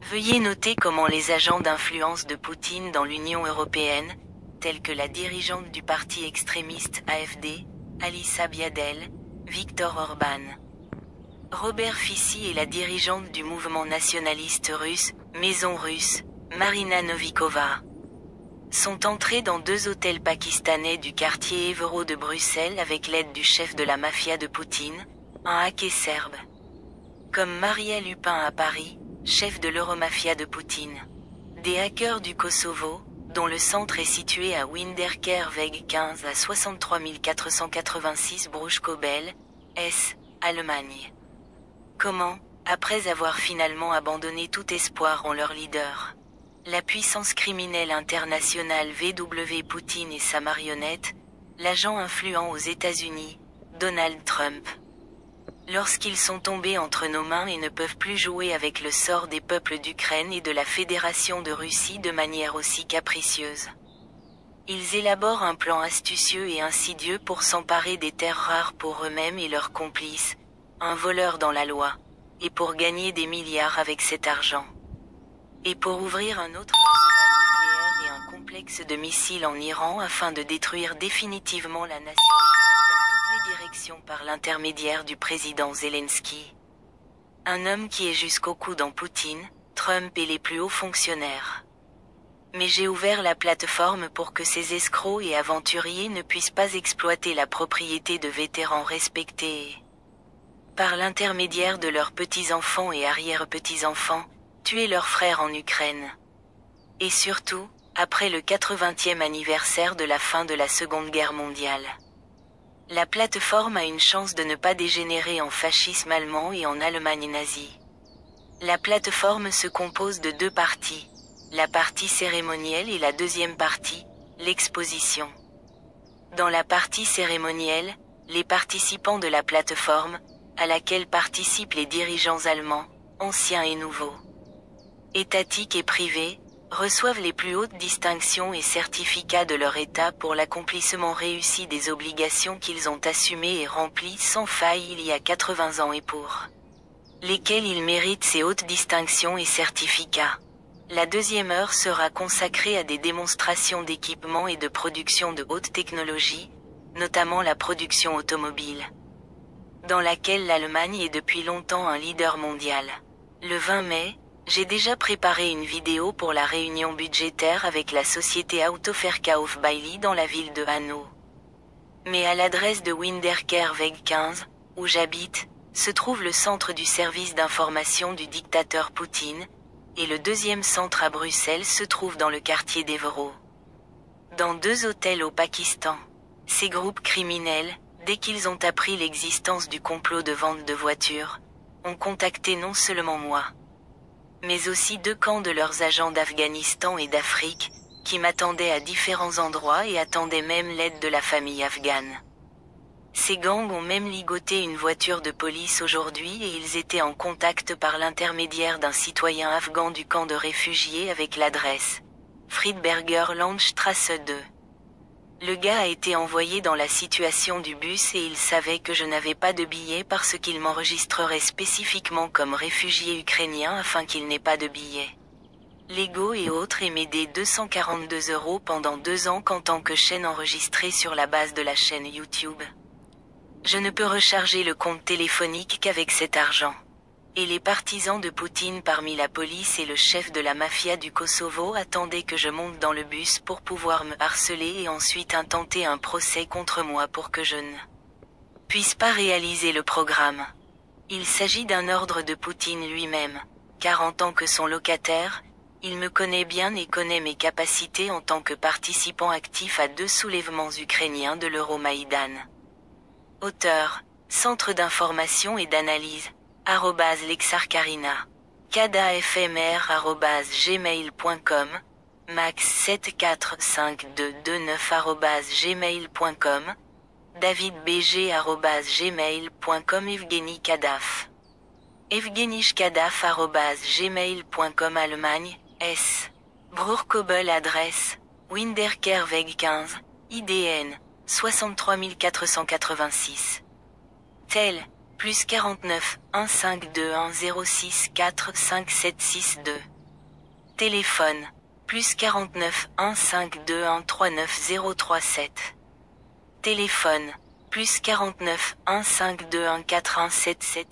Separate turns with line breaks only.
Veuillez noter comment les agents d'influence de Poutine dans l'Union européenne, tels que la dirigeante du parti extrémiste AfD, Alissa Biadel, Viktor Orban, Robert Fico et la dirigeante du mouvement nationaliste russe, Maison Russe, Marina Novikova, sont entrés dans 2 hôtels pakistanais du quartier Evero de Bruxelles avec l'aide du chef de la mafia de Poutine, un hacker serbe. Comme Maria Lupin à Paris, chef de l'Euromafia de Poutine. Des hackers du Kosovo, dont le centre est situé à Winterkerweg 15 à 63 486 Bruchkobel, S, Allemagne. Comment, après avoir finalement abandonné tout espoir en leur leader, la puissance criminelle internationale VW Poutine et sa marionnette, l'agent influent aux États-Unis, Donald Trump. Lorsqu'ils sont tombés entre nos mains et ne peuvent plus jouer avec le sort des peuples d'Ukraine et de la Fédération de Russie de manière aussi capricieuse. Ils élaborent un plan astucieux et insidieux pour s'emparer des terres rares pour eux-mêmes et leurs complices, un voleur dans la loi, et pour gagner des milliards avec cet argent. Et pour ouvrir un autre arsenal nucléaire et un complexe de missiles en Iran afin de détruire définitivement la nation dans toutes les directions par l'intermédiaire du président Zelensky. Un homme qui est jusqu'au cou dans Poutine, Trump et les plus hauts fonctionnaires. Mais j'ai ouvert la plateforme pour que ces escrocs et aventuriers ne puissent pas exploiter la propriété de vétérans respectés et, par l'intermédiaire de leurs petits-enfants et arrière-petits-enfants, tuer leurs frères en Ukraine. Et surtout, après le 80e anniversaire de la fin de la Seconde Guerre mondiale. La plateforme a une chance de ne pas dégénérer en fascisme allemand et en Allemagne nazie. La plateforme se compose de 2 parties, la partie cérémonielle et la deuxième partie, l'exposition. Dans la partie cérémonielle, les participants de la plateforme, à laquelle participent les dirigeants allemands, anciens et nouveaux, étatiques et privés, reçoivent les plus hautes distinctions et certificats de leur État pour l'accomplissement réussi des obligations qu'ils ont assumées et remplies sans faille il y a 80 ans et pour lesquelles ils méritent ces hautes distinctions et certificats. La deuxième heure sera consacrée à des démonstrations d'équipements et de production de haute technologie, notamment la production automobile, dans laquelle l'Allemagne est depuis longtemps un leader mondial. Le 20 mai, j'ai déjà préparé une vidéo pour la réunion budgétaire avec la société Autoverkauf Bailey dans la ville de Hanau. Mais à l'adresse de Winterkerweg 15, où j'habite, se trouve le centre du service d'information du dictateur Poutine, et le deuxième centre à Bruxelles se trouve dans le quartier d'Evero. Dans 2 hôtels au Pakistan, ces groupes criminels, dès qu'ils ont appris l'existence du complot de vente de voitures, ont contacté non seulement moi, mais aussi 2 camps de leurs agents d'Afghanistan et d'Afrique, qui m'attendaient à différents endroits et attendaient même l'aide de la famille afghane. Ces gangs ont même ligoté une voiture de police aujourd'hui et ils étaient en contact par l'intermédiaire d'un citoyen afghan du camp de réfugiés avec l'adresse Friedberger Landstrasse 2. Le gars a été envoyé dans la situation du bus et il savait que je n'avais pas de billet parce qu'il m'enregistrerait spécifiquement comme réfugié ukrainien afin qu'il n'ait pas de billet. Lego et autres et m'aider 242 € pendant 2 ans qu'en tant que chaîne enregistrée sur la base de la chaîne YouTube. Je ne peux recharger le compte téléphonique qu'avec cet argent. Et les partisans de Poutine parmi la police et le chef de la mafia du Kosovo attendaient que je monte dans le bus pour pouvoir me harceler et ensuite intenter un procès contre moi pour que je ne puisse pas réaliser le programme. Il s'agit d'un ordre de Poutine lui-même, car en tant que son locataire, il me connaît bien et connaît mes capacités en tant que participant actif à 2 soulèvements ukrainiens de l'Euromaïdan. Auteur, Centre d'information et d'analyse, @lexarkarina. kadafmr@gmail.com, max7452229@gmail.com, davidbg@gmail.com. Evgeny Kadaf. evgenyshkadaf@gmail.com. Allemagne, S. Bruchkobel. Adresse, Winterkerweg 15, IDN, 63 486. Tel, +49, 15210645762. Téléphone, plus 49 1 521 39 037. Téléphone, plus 49 1 521 41 776.